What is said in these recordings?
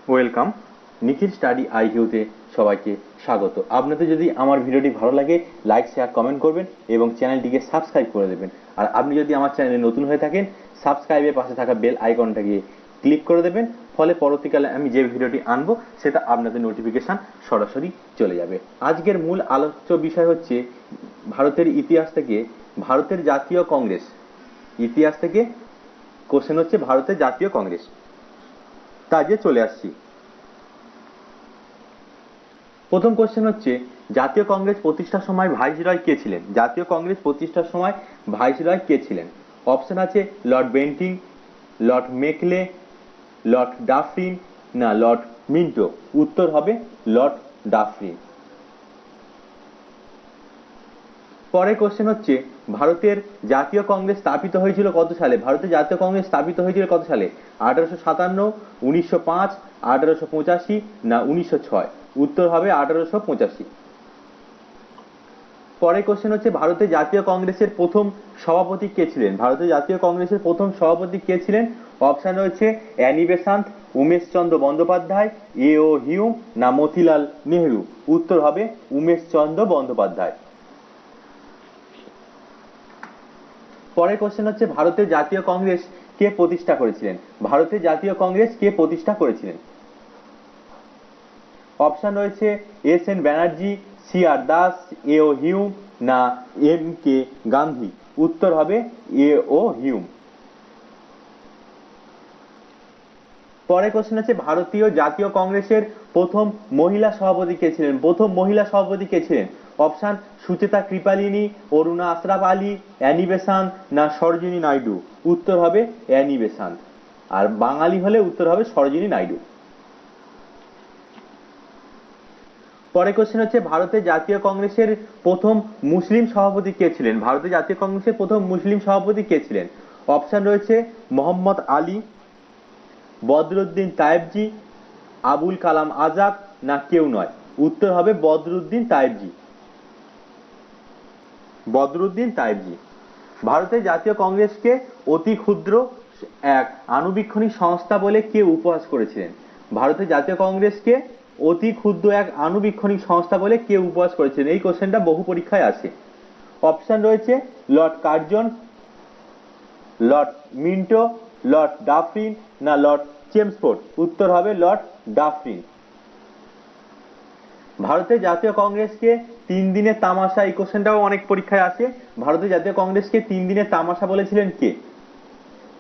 Welcome. নিখিল study আইকিউতে সবাইকে স্বাগত। আপনাদের যদি আমার ভিডিওটি ভালো লাগে, লাইক শেয়ার কমেন্ট করবেন এবং চ্যানেলটিকে সাবস্ক্রাইব করে দেবেন। আর আপনি যদি আমার চ্যানেলে নতুন হয়ে থাকেন, সাবস্ক্রাইবের পাশে থাকা বেল আইকনটাকে ক্লিক করে দেবেন, ফলে পরবর্তীকালে আমি যে ভিডিওটি আনবো সেটা আপনাদের নোটিফিকেশন সরাসরি চলে যাবে। আজকের মূল আলোচ্য বিষয় হচ্ছে ভারতের ইতিহাস থেকে ভারতের জাতীয় কংগ্রেস। ইতিহাস থেকে কোশ্চেন হচ্ছে ভারতের জাতীয় কংগ্রেস। কাজে চলে আসছি। প্রথম কোশ্চেন হচ্ছে জাতীয় কংগ্রেস প্রতিষ্ঠার সময় ভাইসরয় কে ছিলেন? জাতীয় কংগ্রেস প্রতিষ্ঠার সময় ভাইসরয় কে ছিলেন? অপশন আছে Lord Bentinck, Lord Macaulay, Lord Dufferin না লর্ড মিন্টো। উত্তর হবে লর্ড ডাফরিন। পরের কোশ্চেন হচ্ছে ভারতের জাতীয় কংগ্রেস স্থাপিত হয়েছিল কত সালে? ভারতের জাতীয় কংগ্রেস স্থাপিত হয়েছিল কত সালে? 1857, 1905, 1885 না 1906? উত্তর হবে 1885। পরের কোশ্চেন হচ্ছে ভারতের জাতীয় কংগ্রেসের প্রথম সভাপতি কে ছিলেন? ভারতের জাতীয় কংগ্রেসের প্রথম সভাপতি কে ছিলেন? অপশন রয়েছে অ্যানি বেসান্ট, উমেশচন্দ্র বন্দ্যোপাধ্যায়, এ ও হিউম না মতিলাল নেহেরু? উত্তর হবে উমেশচন্দ্র বন্দ্যোপাধ্যায়। পরের কোশ্চেন হচ্ছে ভারতের জাতীয় কংগ্রেস কে প্রতিষ্ঠা করেছিলেন? ভারতের জাতীয় কংগ্রেস কে প্রতিষ্ঠা করেছিলেন? অপশন রয়েছে এস এন ব্যানার্জি, সি আর দাস, এ ও হিউম না এম কে গান্ধী? উত্তর হবে এ ও হিউম। পরের কোশ্চেন আছে ভারতীয় জাতীয় কংগ্রেসের প্রথম মহিলা সভাপতি কে ছিলেন? প্রথম মহিলা সভাপতি কে ছিলেন? Option Sucheta Kripalani, Aruna Ashraf Ali, Annie Besant না সরোজিনী নাইডু? উত্তর হবে অ্যানি বেসান্ট। আর বাঙালি হলে উত্তর হবে সরোজিনী নাইডু। পরের কোশ্চেন হচ্ছে ভারতের জাতীয় কংগ্রেসের প্রথম মুসলিম সভাপতি কে ছিলেন? ভারতের জাতীয় কংগ্রেসের প্রথম মুসলিম সভাপতি কে ছিলেন? অপশন রয়েছে মোহাম্মদ আলী, বদরুদ্দিন তায়েবজি, আবুল কালাম আজাদ না কেউ নয়? উত্তর হবে বদরুদ্দিন তায়েবজি। বদরুদ্দিন তায়েবজি। ভারতের জাতীয় কংগ্রেসকে অতি ক্ষুদ্র এক আণুবীক্ষণিক সংস্থা বলে কে উপহাস করেছিলেন? ভারতের জাতীয় কংগ্রেসকে অতি ক্ষুদ্র এক আণুবীক্ষণিক সংস্থা বলে কে উপহাস করেছিলেন? এই কোশ্চেনটা বহু পরীক্ষায় আসে। অপশন রয়েছে Lord Curzon, Lord Minto, Lord Dufferin না লর্ড চেমসফোর্ড? উত্তর হবে লর্ড ডাফরিন। ভারতের জাতীয় কংগ্রেসকে 3 দিনের তামাশা, এই কোশ্চেনটাও অনেক পরীক্ষায় আসে। ভারতের জাতীয় কংগ্রেসকে 3 দিনের তামাশা বলেছিলেন কে?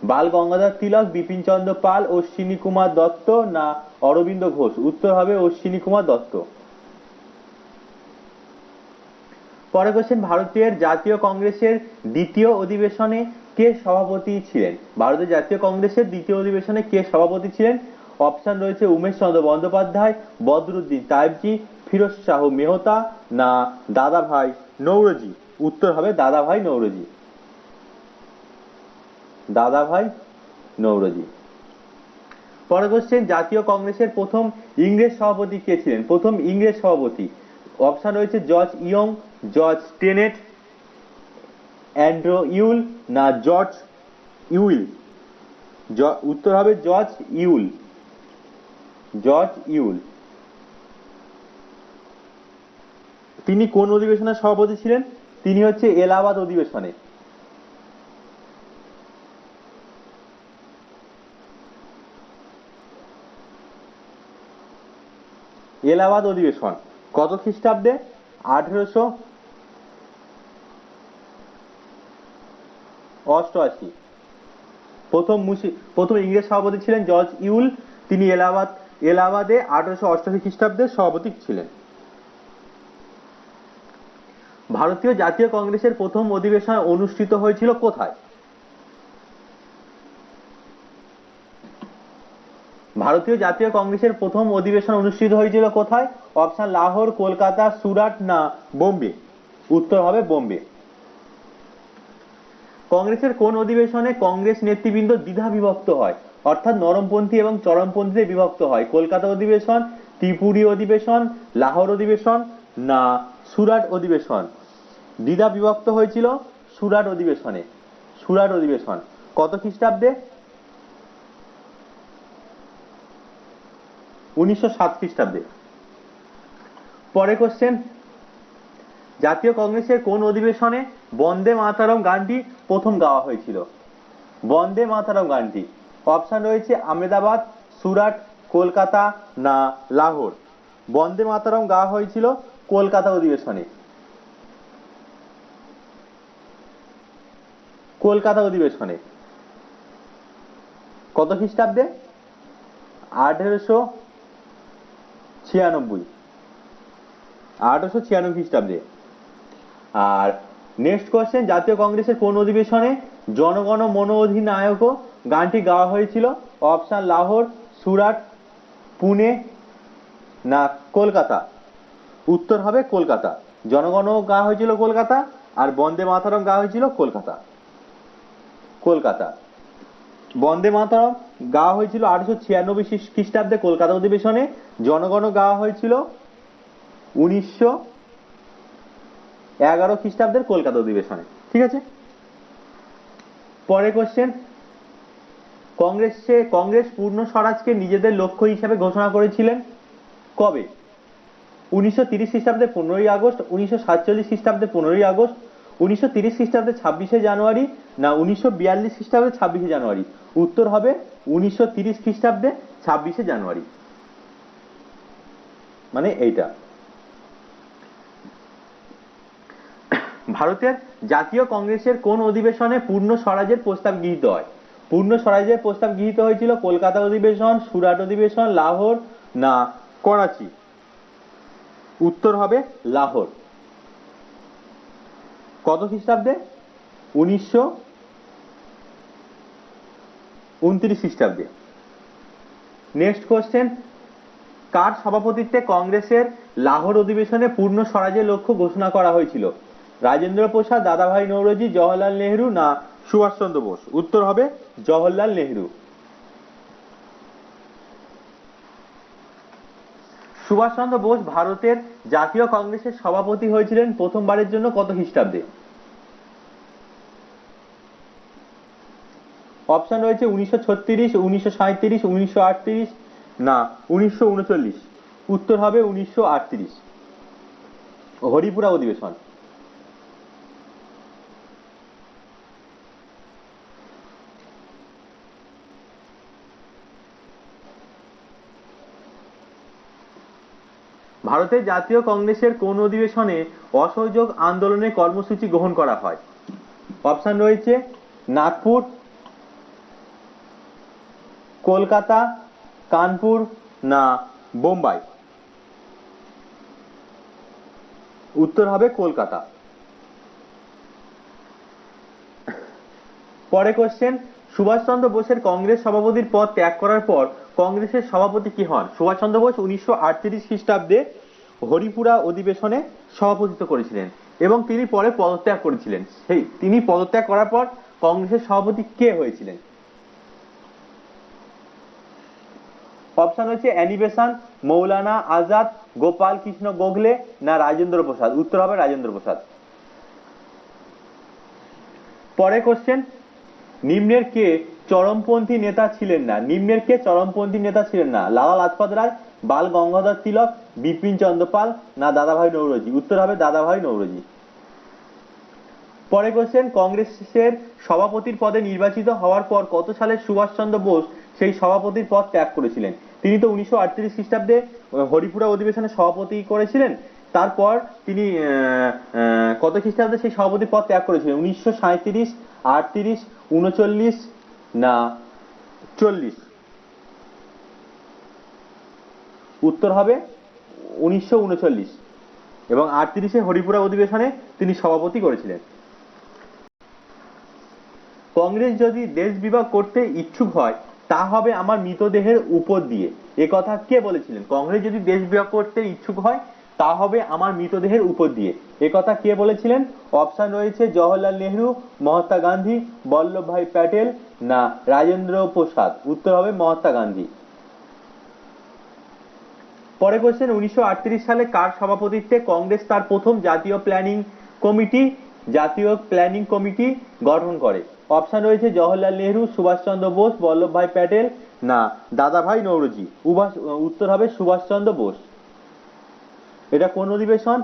বাল গঙ্গাধর তিলক, বিপিন চন্দ্র পাল, অশ্বিনী কুমার দত্ত না অরবিন্দ ঘোষ? উত্তর হবে অশ্বিনী কুমার দত্ত। পরের কোশ্চেন ভারতের জাতীয় কংগ্রেসের দ্বিতীয় অধিবেশনে কে সভাপতি ছিলেন? ভারতের জাতীয় কংগ্রেসের দ্বিতীয় অধিবেশনে কে সভাপতি ছিলেন? অপশন রয়েছে উমেশ চন্দ্র বন্দ্যোপাধ্যায়, বদরুদ্দিন তায়েবজি, ফিরোজ শাহ মেহতা না দাদাভাই নৌরোজি? উত্তর হবে দাদাভাই নৌরোজি। দাদাভাই নৌরোজি। পরের কোশ্চেন জাতীয় কংগ্রেসের প্রথম ইংরেজ সভাপতি কে ছিলেন? প্রথম ইংরেজ সভাপতি। অপশন রয়েছে George Young, George Tenet, Andrew Yule না জর্জ ইউইল? উত্তর হবে জর্জ ইউল। জর্জ ইউল। তিনি কোন অধিবেশনের সভাপতি ছিলেন? তিনি হচ্ছে এলাহাবাদ অধিবেশনে। এলাহাবাদ অধিবেশন কত খ্রিস্টাব্দে? 1888। প্রথম ইংরেজ সভাপতি ছিলেন জর্জ ইউল। তিনি এলাহাবাদে 1888 খ্রিস্টাব্দে সভাপতি ছিলেন। ভারতীয় জাতীয় কংগ্রেসের প্রথম অধিবেশন অনুষ্ঠিত হয়েছিল কোথায়? ভারতীয় জাতীয় কংগ্রেসের প্রথম অধিবেশন অনুষ্ঠিত হয়েছিল কোথায়? অপশন লাহোর, কলকাতা, সুরাট না বোম্বে? উত্তর হবে বোম্বে। কংগ্রেসের কোন অধিবেশনে কংগ্রেস নেতৃবৃন্দ দ্বিধা বিভক্ত হয়, অর্থাৎ নরমপন্থী এবং চরমপন্থীতে বিভক্ত হয়? কলকাতা অধিবেশন, ত্রিপুরী অধিবেশন, লাহোর অধিবেশন না সুরাট অধিবেশন? দ্বিধা বিভক্ত হয়েছিল সুরাট অধিবেশনে। সুরাট অধিবেশন কত খ্রিস্টাব্দে? 1907 খ্রিস্টাব্দে। পরে কোশ্চেন, জাতীয় কংগ্রেসের কোন অধিবেশনে বন্দে মাতরম গানটি প্রথম গাওয়া হয়েছিল? বন্দে মাতরম গানটি অপশন রয়েছে আহমেদাবাদ, সুরাট, কলকাতা না লাহোর। বন্দে মাতরম গাওয়া হয়েছিল কলকাতা অধিবেশনে। কলকাতা অধিবেশনে কত খ্রিস্টাব্দে? 1896। 1896 খ্রিস্টাব্দে। আর নেক্সট কোশ্চেন, জাতীয় কংগ্রেসের কোন অধিবেশনে জনগণ মন অধিনায়ক গানটি গাওয়া হয়েছিল? অপশন লাহোর, সুরাট, পুনে না কলকাতা। উত্তর হবে কলকাতা। জনগণ গাওয়া হয়েছিল কলকাতা, আর বন্দে মাতরম গাওয়া হয়েছিল কলকাতা। কলকাতা। বন্দে মাতরম গাওয়া হয়েছিল 1896 খ্রিস্টাব্দে কলকাতা অধিবেশনে। জনগণ গাওয়া হয়েছিল 1911 খ্রিস্টাব্দের কলকাতা অধিবেশনে। ঠিক আছে। পরে কোশ্চেন, কংগ্রেস পূর্ণ স্বরাজকে নিজেদের লক্ষ্য হিসেবে ঘোষণা করেছিলেন কবে? 1930 খ্রিস্টাব্দে 15ই আগস্ট, 1947 খ্রিস্টাব্দে 15ই আগস্ট, 1930 খ্রিস্টাব্দে 26শে জানুয়ারি না 1942 খ্রিস্টাব্দে 26শে জানুয়ারি। উত্তর হবে 1930 খ্রিস্টাব্দে 26শে জানুয়ারি, মানে এইটা। ভারতের জাতীয় কংগ্রেসের কোন অধিবেশনে পূর্ণ স্বরাজের প্রস্তাব গৃহীত হয়? পূর্ণ স্বরাজের প্রস্তাব গৃহীত হয়েছিল কলকাতা অধিবেশন, সুরাট অধিবেশন, লাহোর না করাচি। উত্তর হবে লাহোর। কত খ্রিস্টাব্দে? 1929 খ্রিস্টাব্দে। নেক্সট কোশ্চেন, কার সভাপতিত্বে কংগ্রেসের লাহোর অধিবেশনে পূর্ণ স্বরাজের লক্ষ্য ঘোষণা করা হয়েছিল? রাজেন্দ্র প্রসাদ, দাদাভাই নৌরোজি, জওহরলাল নেহরু না সুভাষচন্দ্র বোস। উত্তর হবে জওহরলাল নেহরু। সুভাষচন্দ্র বোস ভারতের জাতীয় কংগ্রেসের সভাপতি হয়েছিলেন প্রথমবারের জন্য কত খ্রিস্টাব্দে? অপশন রয়েছে 1936, 1937, 1938 না 1939। উত্তর হবে 1938, হরিপুরা অধিবেশন। ভারতের জাতীয় কংগ্রেসের কোন অধিবেশনে অসহযোগ আন্দোলনের কর্মসূচি গ্রহণ করা হয়? অপশন রয়েছে নাগপুর, কলকাতা, কানপুর না বোম্বাই। উত্তর হবে কলকাতা। পরে কোশ্চেন, সুভাষচন্দ্র বোসের কংগ্রেস সভাপতির পদ ত্যাগ করার পর কংগ্রেসের সভাপতি কি হন? সুভাষচন্দ্র বোস 1938 খ্রিস্টাব্দে হরিপুরা অধিবেশনে সভাপতিত্ব করেছিলেন এবং তিনি পরে পদত্যাগ করেছিলেন। তিনি পদত্যাগ করার পর কংগ্রেসের সভাপতি কে হয়েছিলেন? অপশন হচ্ছে অ্যানি বেসান্ট, মৌলানা আজাদ, গোপাল কৃষ্ণ গোখলে না রাজেন্দ্র প্রসাদ। উত্তর হবে রাজেন্দ্র প্রসাদ। পরে কোশ্চেন, নিম্নের কে চরমপন্থী নেতা ছিলেন না? নিম্নের কে চরমপন্থী নেতা ছিলেন না? লালা লাজপত রায়, বাল গঙ্গাধর তিলক, বিপিন চন্দ্র পাল না দাদাভাই নৌরোজি। উত্তর হবে দাদাভাই নৌরোজি। পরে কোশ্চেন, কংগ্রেসের সভাপতির পদে নির্বাচিত হওয়ার পর কত সালে সুভাষচন্দ্র বোস সেই সভাপতির পদ ত্যাগ করেছিলেন? তিনি তো 1938 খ্রিস্টাব্দে হরিপুরা অধিবেশনে সভাপতি করেছিলেন। তারপর তিনি কত খ্রিস্টাব্দে সেই সভাপতির পদ ত্যাগ করেছিলেন? 1937, 38, 39 না 40। উত্তর হবে 1939 এবং 38-এ হরিপুরা অধিবেশনে তিনি সভাপতি করেছিলেন। কংগ্রেস যদি দেশ বিভাগ করতে ইচ্ছুক হয় তা হবে আমার মৃতদেহের উপর দিয়ে। একথা কে বলেছিলেন? কংগ্রেস যদি দেশ বিভাগ করতে ইচ্ছুক হয় তা হবে আমার মৃতদেহের উপর দিয়ে। একথা কে বলেছিলেন? অপশন রয়েছে জওহরলাল নেহরু, মহাত্মা গান্ধী, বল্লভভাই প্যাটেল না রাজেন্দ্র প্রসাদ। উত্তর হবে মহাত্মা গান্ধী। পরে কোশ্চেন, 1938 সালে কার সভাপতিত্বে কংগ্রেস তার প্রথম জাতীয় প্ল্যানিং কমিটি জাতীয় প্ল্যানিং কমিটি গঠন করে? অপশন রয়েছে জওহরলাল নেহরু, সুভাষচন্দ্র বোস, বল্লভভাই প্যাটেল, না দাদাভাই নৌরোজি। উত্তর হবে সুভাষচন্দ্র বোস। এটা কোন অধিবেশন?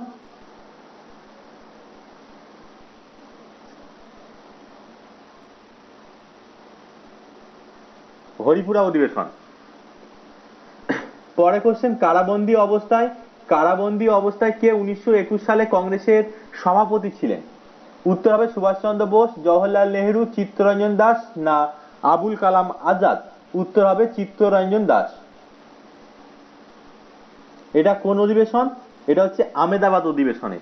হরিপুরা অধিবেশন। পরে কোশ্চেন, কারাবন্দী অবস্থায় কে 1921 সালে কংগ্রেসের সভাপতি ছিলেন? উত্তর হবে সুভাষচন্দ্র বোস, জওহরলাল নেহরু, চিত্তরঞ্জন দাস, না আবুল কালাম আজাদ। উত্তর হবে চিত্তরঞ্জন দাস। এটা কোন অধিবেশন? এটা হচ্ছে আহমেদাবাদ অধিবেশনে।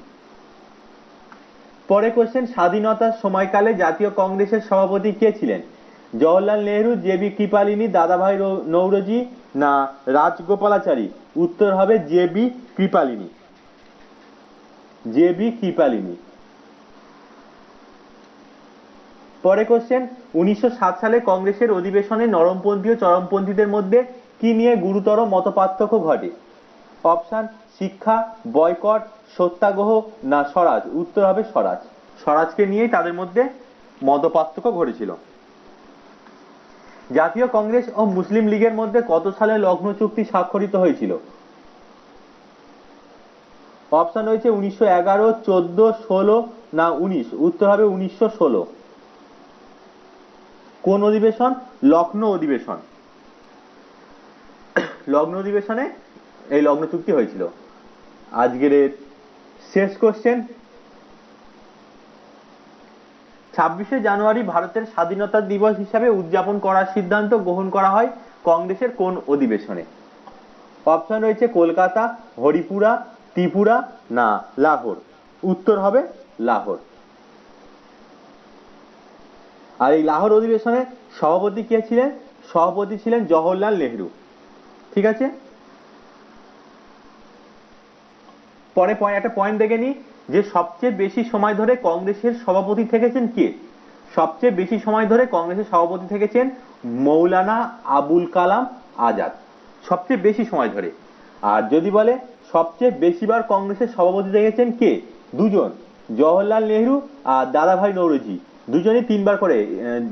পরে কোশ্চেন, স্বাধীনতার সময়কালে জাতীয় কংগ্রেসের সভাপতি কে ছিলেন? জওহরলাল নেহরু, জে.বি. কৃপালিনী, দাদাভাই নৌরোজি, না রাজগোপালাচারী। উত্তর হবে জে.বি. কৃপালিনী। জে.বি. কৃপালিনী। পরে কোশ্চেন, 1907 সালে কংগ্রেসের অধিবেশনে নরমপন্থী ও চরমপন্থীদের মধ্যে কি নিয়ে গুরুতর মতপার্থক্য ঘটে? অপশন, শিক্ষা, বয়কট, সত্যাগ্রহ, না স্বরাজ। উত্তর হবে স্বরাজ। স্বরাজকে নিয়েই তাদের মধ্যে মতপার্থক্য ঘটেছিল। জাতীয় কংগ্রেস ও মুসলিম লীগের মধ্যে কত সালে লখনৌ চুক্তি স্বাক্ষরিত হয়েছিল? অপশন রয়েছে 1911, 14, 16, না 19। উত্তর হবে 1916। কোন অধিবেশন? লখনৌ অধিবেশন। লখনৌ অধিবেশনে এই লখনৌ চুক্তি হয়েছিল। আজকের শেষ কোশ্চেন, 26শে জানুয়ারি ভারতের স্বাধীনতা দিবস হিসাবে উদযাপন করার সিদ্ধান্ত গ্রহণ করা হয় কংগ্রেসের কোন অধিবেশনে? অপশন রয়েছে কলকাতা, হরিপুরা, ত্রিপুরা, না লাহোর। উত্তর হবে লাহোর। আর এই লাহোর অধিবেশনে সভাপতি কে ছিলেন? সভাপতি ছিলেন জওহরলাল নেহরু। ঠিক আছে, পরে একটা পয়েন্ট দেখে নি যে সবচেয়ে বেশি সময় ধরে কংগ্রেসের সভাপতি থেকেছেন কে? সবচেয়ে বেশি সময় ধরে কংগ্রেসের সভাপতি থেকেছেন মৌলানা আবুল কালাম আজাদ। সবচেয়ে বেশি সময় ধরে। আর যদি বলে সবচেয়ে বেশিবার কংগ্রেসের সভাপতি থেকেছেন কে? দুজন, জওহরলাল নেহরু আর দাদাভাই নৌরোজি। দুজনই 3বার করে।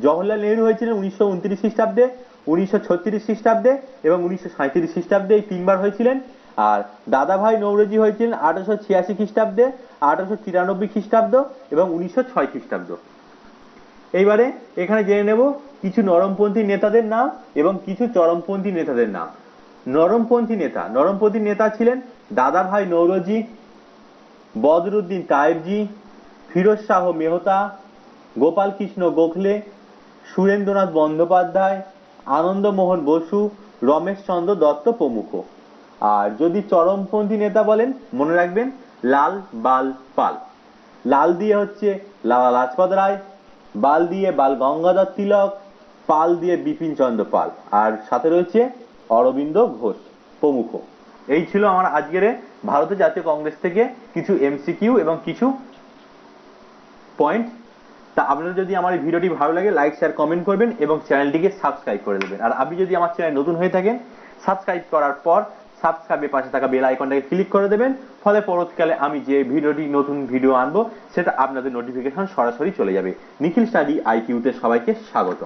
জওহরলাল নেহরু হয়েছিলেন 1929 খ্রিস্টাব্দে, 1936 খ্রিস্টাব্দে এবং 1937 খ্রিস্টাব্দে। এই 3বার হয়েছিলেন। আর দাদাভাই নৌরোজি হয়েছিলেন 1886 খ্রিস্টাব্দে, 1893 খ্রিস্টাব্দ এবং 1906 খ্রিস্টাব্দ। এইবারে এখানে জেনে নেব কিছু নরমপন্থী নেতাদের নাম এবং কিছু চরমপন্থী নেতাদের নাম। নরমপন্থী নেতা ছিলেন দাদাভাই নৌরোজি, বদরুদ্দিন তায়েবজি, ফিরোজ শাহ মেহতা, গোপাল কৃষ্ণ গোখলে, সুরেন্দ্রনাথ বন্দ্যোপাধ্যায়, আনন্দমোহন বসু, রমেশ চন্দ্র দত্ত প্রমুখ। আর যদি চরমপন্থী নেতা বলেন, মনে রাখবেন লাল বাল পাল। লাল দিয়ে হচ্ছে লালা লাজপত রায়, বাল দিয়ে বাল গঙ্গাধর তিলক, পাল দিয়ে বিপিন চন্দ্র পাল, আর সাথে রয়েছে অরবিন্দ ঘোষ প্রমুখ। এই ছিল আমার আজকের ভারতের জাতীয় কংগ্রেস থেকে কিছু এমসিকিউ এবং কিছু পয়েন্ট। তা আপনাদের যদি আমার এই ভিডিওটি ভালো লাগে, লাইক শেয়ার কমেন্ট করবেন এবং চ্যানেলটিকে সাবস্ক্রাইব করে দেবেন। আর আপনি যদি আমার চ্যানেল নতুন হয়ে থাকেন, সাবস্ক্রাইব করার পর সাবস্ক্রাইবের পাশে থাকা বেল আইকনটাকে ক্লিক করে দেবেন। ফলে পরবর্তীকালে আমি যে নতুন ভিডিও আনবো সেটা আপনাদের নোটিফিকেশন সরাসরি চলে যাবে। নিখিল স্টাডি আইকিউতে সবাইকে স্বাগত।